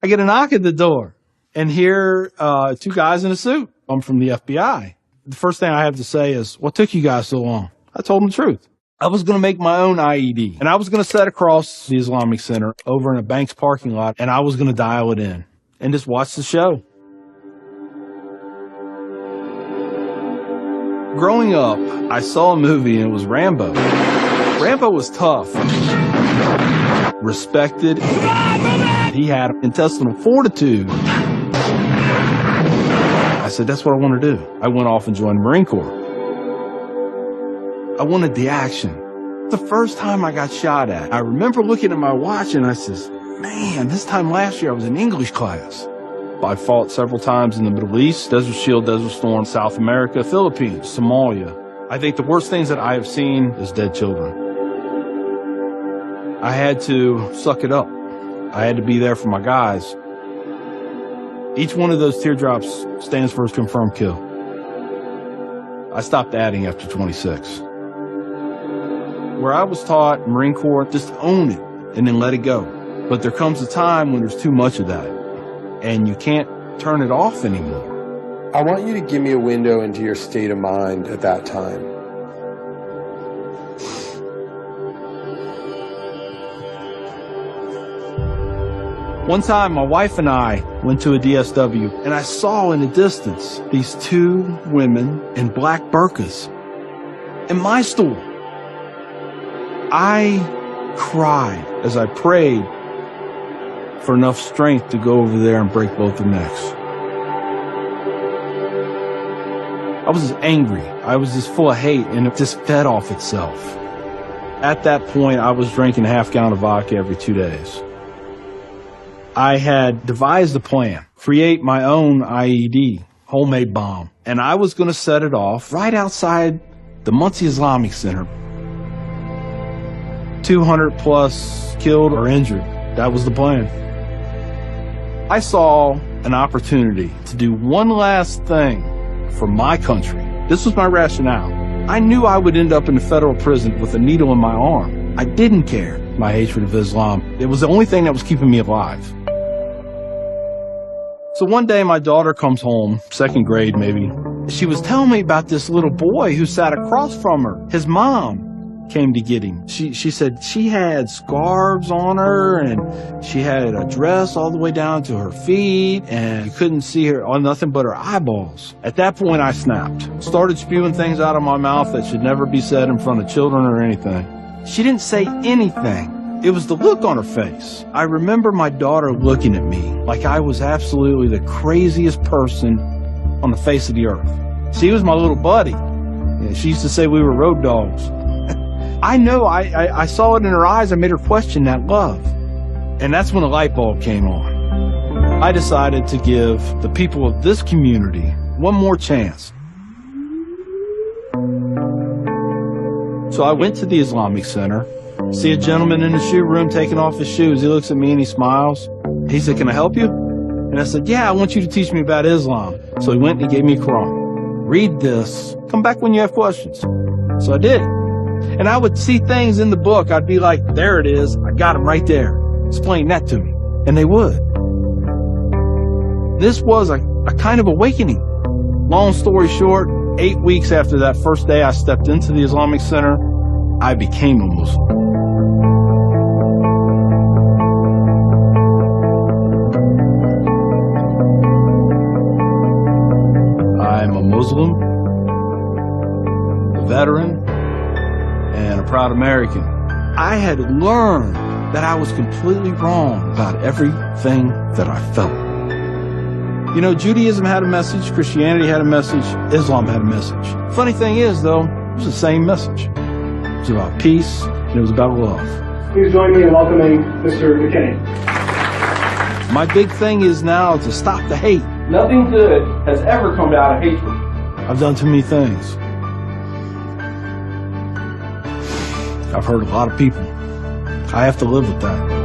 I get a knock at the door, and here two guys in a suit. I'm from the FBI. The first thing I have to say is, what took you guys so long? I told them the truth. I was going to make my own IED, and I was going to set across the Islamic Center over in a bank's parking lot, and I was going to dial it in and just watch the show. Growing up, I saw a movie, and it was Rambo. Rambo was tough, respected. He had intestinal fortitude. I said, that's what I want to do. I went off and joined the Marine Corps. I wanted the action. The first time I got shot at, I remember looking at my watch and I says, man, this time last year I was in English class. I fought several times in the Middle East, Desert Shield, Desert Storm, South America, Philippines, Somalia. I think the worst things that I have seen is dead children. I had to suck it up. I had to be there for my guys. Each one of those teardrops stands for a confirmed kill. I stopped adding after 26. Where I was taught, Marine Corps, just own it and then let it go. But there comes a time when there's too much of that, and you can't turn it off anymore. I want you to give me a window into your state of mind at that time. One time, my wife and I went to a DSW, and I saw in the distance these two women in black burqas in my store. I cried as I prayed for enough strength to go over there and break both their necks. I was just angry. I was just full of hate, and it just fed off itself. At that point, I was drinking a half-gallon of vodka every 2 days. I had devised a plan, create my own IED, homemade bomb, and I was going to set it off right outside the Muncie Islamic Center. 200 plus killed or injured. That was the plan. I saw an opportunity to do one last thing for my country. This was my rationale. I knew I would end up in a federal prison with a needle in my arm. I didn't care my hatred of Islam. It was the only thing that was keeping me alive. So one day my daughter comes home, second grade maybe. She was telling me about this little boy who sat across from her. His mom came to get him. She said she had scarves on her, and she had a dress all the way down to her feet, and you couldn't see her on nothing but her eyeballs. At that point, I snapped. Started spewing things out of my mouth that should never be said in front of children or anything. She didn't say anything. It was the look on her face. I remember my daughter looking at me like I was absolutely the craziest person on the face of the earth. She was my little buddy. She used to say we were road dogs. I know I saw it in her eyes. I made her question that love. And that's when the light bulb came on. I decided to give the people of this community one more chance. So I went to the Islamic Center, see a gentleman in the shoe room taking off his shoes. He looks at me and he smiles. He said, "Can I help you?" And I said, "Yeah, I want you to teach me about Islam." So he went and he gave me a Quran. "Read this. Come back when you have questions." So I did. And I would see things in the book. I'd be like, there it is. I got them right there. Explain that to me. And they would. This was a kind of awakening. Long story short, 8 weeks after that first day I stepped into the Islamic Center, I became a Muslim. I'm a Muslim, a veteran, and a proud American. I had learned that I was completely wrong about everything that I felt. You know, Judaism had a message, Christianity had a message, Islam had a message. Funny thing is, though, it was the same message. It was about peace, and it was about love. Please join me in welcoming Mr. McKinney. My big thing is now to stop the hate. Nothing good has ever come out of hatred. I've done too many things. I've hurt a lot of people. I have to live with that.